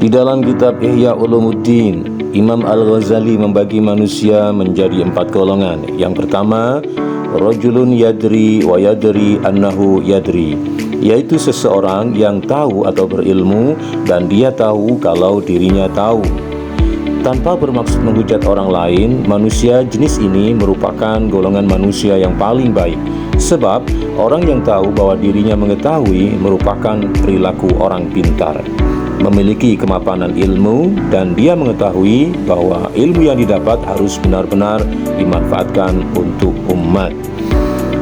Di dalam kitab Ihya Ulumuddin, Imam Al-Ghazali membagi manusia menjadi 4 golongan. Yang pertama, rajulun yadri wa yadri annahu yadri, yaitu seseorang yang tahu atau berilmu dan dia tahu kalau dirinya tahu. Tanpa bermaksud menghujat orang lain, manusia jenis ini merupakan golongan manusia yang paling baik. Sebab orang yang tahu bahwa dirinya mengetahui merupakan perilaku orang pintar, memiliki kemapanan ilmu, dan dia mengetahui bahwa ilmu yang didapat harus benar-benar dimanfaatkan untuk umat.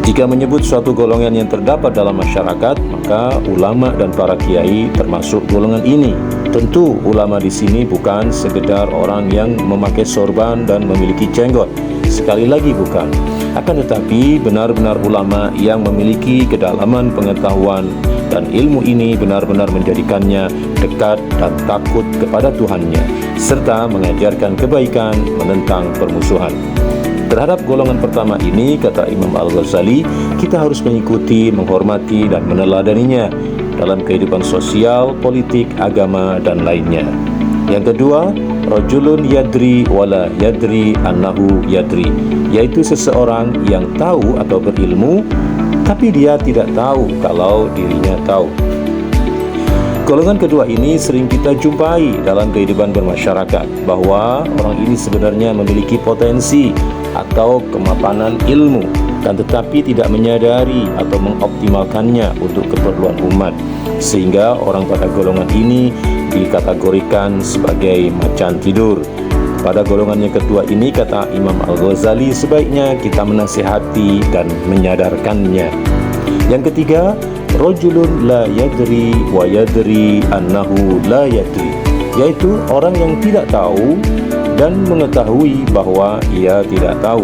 Jika menyebut suatu golongan yang terdapat dalam masyarakat, maka ulama dan para kiai termasuk golongan ini. Tentu ulama di sini bukan sekedar orang yang memakai sorban dan memiliki jenggot. Sekali lagi bukan. Akan tetapi benar-benar ulama yang memiliki kedalaman pengetahuan dan ilmu ini benar-benar menjadikannya dekat dan takut kepada Tuhannya, serta mengajarkan kebaikan, menentang permusuhan. Terhadap golongan pertama ini, kata Imam Al-Ghazali, kita harus mengikuti, menghormati, dan meneladaninya dalam kehidupan sosial, politik, agama, dan lainnya. Yang kedua, rajulun yadri wala yadri annahu yadri, yaitu seseorang yang tahu atau berilmu, tapi dia tidak tahu kalau dirinya tahu. Golongan kedua ini sering kita jumpai dalam kehidupan bermasyarakat, bahwa orang ini sebenarnya memiliki potensi atau kemapanan ilmu, dan tetapi tidak menyadari atau mengoptimalkannya untuk keperluan umat, sehingga orang pada golongan ini dikategorikan sebagai macan tidur. Pada golongan yang kedua ini, kata Imam Al-Ghazali, sebaiknya kita menasihati dan menyadarkannya. Yang ketiga, rajulun la yadri wa yadri annahu la yadri, yaitu orang yang tidak tahu dan mengetahui bahwa ia tidak tahu.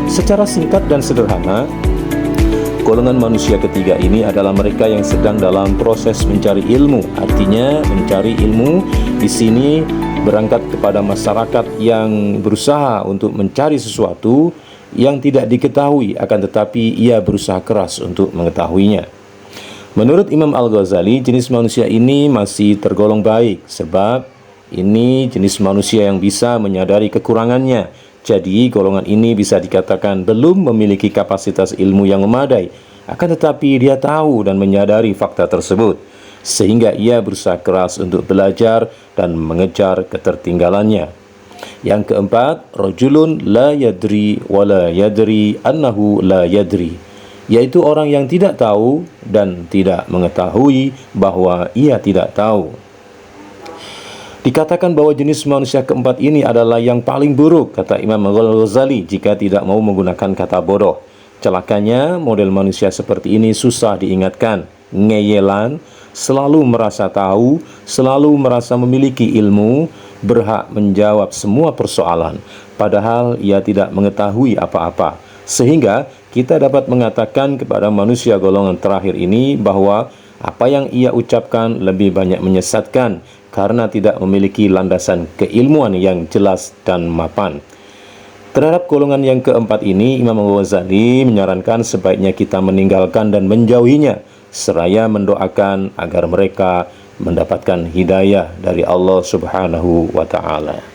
Secara singkat dan sederhana, golongan manusia ketiga ini adalah mereka yang sedang dalam proses mencari ilmu. Artinya mencari ilmu di sini berangkat kepada masyarakat yang berusaha untuk mencari sesuatu yang tidak diketahui, akan tetapi ia berusaha keras untuk mengetahuinya. Menurut Imam Al-Ghazali, jenis manusia ini masih tergolong baik, sebab ini jenis manusia yang bisa menyadari kekurangannya. Jadi golongan ini bisa dikatakan belum memiliki kapasitas ilmu yang memadai, akan tetapi dia tahu dan menyadari fakta tersebut, sehingga ia berusaha keras untuk belajar dan mengejar ketertinggalannya. Yang keempat, rajulun la yadri wa la yadri annahu la yadri, yaitu orang yang tidak tahu dan tidak mengetahui bahwa ia tidak tahu. Dikatakan bahwa jenis manusia keempat ini adalah yang paling buruk, kata Imam Al-Ghazali, jika tidak mau menggunakan kata bodoh. Celakanya, model manusia seperti ini susah diingatkan, ngeyelan, selalu merasa tahu, selalu merasa memiliki ilmu, berhak menjawab semua persoalan, padahal ia tidak mengetahui apa-apa. Sehingga kita dapat mengatakan kepada manusia golongan terakhir ini bahwa apa yang ia ucapkan lebih banyak menyesatkan karena tidak memiliki landasan keilmuan yang jelas dan mapan. Terhadap golongan yang keempat ini, Imam Al-Ghazali menyarankan sebaiknya kita meninggalkan dan menjauhinya, seraya mendoakan agar mereka mendapatkan hidayah dari Allah Subhanahu wa Ta'ala.